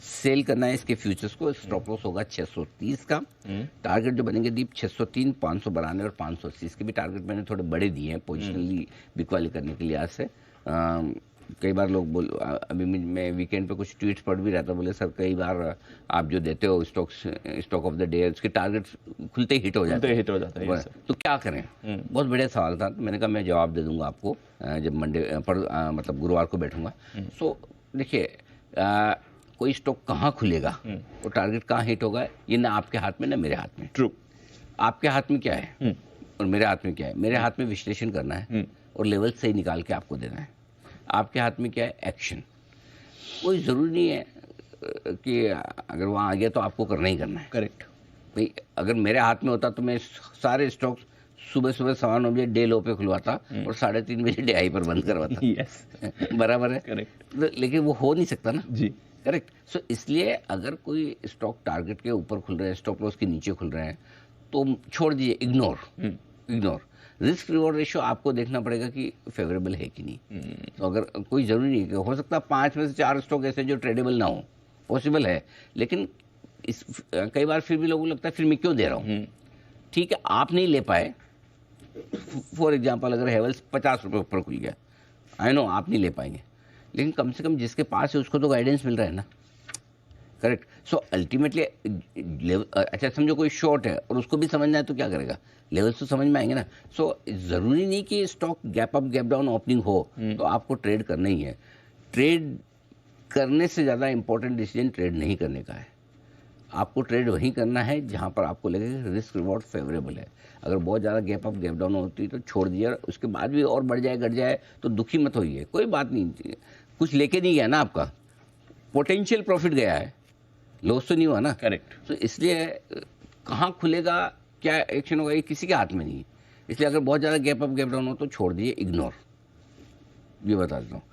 Cell करना है इसके फ्यूचर्स को। स्टॉप लॉस होगा 630 का। टारगेट जो बनेंगे दीप 603, 592 और 580। इसके भी टारगेट मैंने थोड़े बड़े दिए हैं पोजिशनली बिकवाली करने के लिहाज से। कई बार लोग अभी मैं वीकेंड पे कुछ ट्वीट्स पढ़ भी रहा था, बोले सर कई बार आप जो देते हो स्टॉक ऑफ द डे उसके टारगेट खुलते ही हिट हो जाते हैं। तो क्या करें? बहुत बढ़िया सवाल था। तो मैंने कहा मैं जवाब दे दूंगा आपको जब मंडे पर मतलब गुरुवार को बैठूंगा। सो देखिए, कोई स्टॉक कहाँ खुलेगा और टारगेट कहाँ हिट होगा, ये ना आपके हाथ में ना मेरे हाथ में। ट्रू। आपके हाथ में क्या है और मेरे हाथ में क्या है? मेरे हाथ में विश्लेषण करना है और लेवल सही निकाल के आपको देना है। आपके हाथ में क्या है? एक्शन। कोई ज़रूरी नहीं है कि अगर वहाँ आ गया तो आपको करना ही करना है। करेक्ट भाई, अगर मेरे हाथ में होता तो मैं सारे स्टॉक्स सुबह 9 बजे डे लो पे खुलवाता और 3:30 बजे डे हाई पर बंद करवाता। यस बराबर है। करेक्ट। लेकिन वो हो नहीं सकता ना जी। करेक्ट। सो इसलिए अगर कोई स्टॉक टारगेट के ऊपर खुल रहे हैं, स्टॉप लॉस के नीचे खुल रहे हैं, तो छोड़ दीजिए, इग्नोर। रिस्क रिवॉर्ड रेशियो आपको देखना पड़ेगा कि फेवरेबल है कि नहीं। तो अगर कोई ज़रूरी नहीं है कि हो सकता है 5 में से 4 स्टॉक ऐसे जो ट्रेडेबल ना हो, पॉसिबल है। लेकिन कई बार फिर भी लोगों को लगता है फिर मैं क्यों दे रहा हूँ। ठीक है, आप नहीं ले पाए। फॉर एग्जाम्पल अगर हेवल्स 50 रुपये ऊपर खुल गया, आई नो आप नहीं ले पाएंगे, लेकिन कम से कम जिसके पास है उसको तो गाइडेंस मिल रहा है ना। करेक्ट। सो अल्टीमेटली अच्छा समझो कोई शॉर्ट है और उसको भी समझना है तो क्या करेगा? लेवल्स तो समझ में आएंगे ना। सो ज़रूरी नहीं कि stock gap up gap down opening हो तो आपको ट्रेड करना ही है। ट्रेड करने से ज़्यादा इंपॉर्टेंट डिसीजन ट्रेड नहीं करने का है। आपको ट्रेड वहीं करना है जहां पर आपको लगे रिस्क रिवॉर्ड फेवरेबल है। अगर बहुत ज़्यादा गैप अप गैप डाउन होती है तो छोड़ दिया, उसके बाद भी और बढ़ जाए घट जाए तो दुखी मत होइए, कोई बात नहीं। कुछ लेके नहीं गया ना, आपका पोटेंशियल प्रॉफिट गया है, लॉस तो नहीं हुआ ना। करेक्ट। तो इसलिए कहाँ खुलेगा, क्या एक्शन होगा, ये किसी के हाथ में नहीं है। इसलिए अगर बहुत ज़्यादा गैप अप गैप डाउन हो तो छोड़ दिए, इग्नोर। ये बता देता हूँ।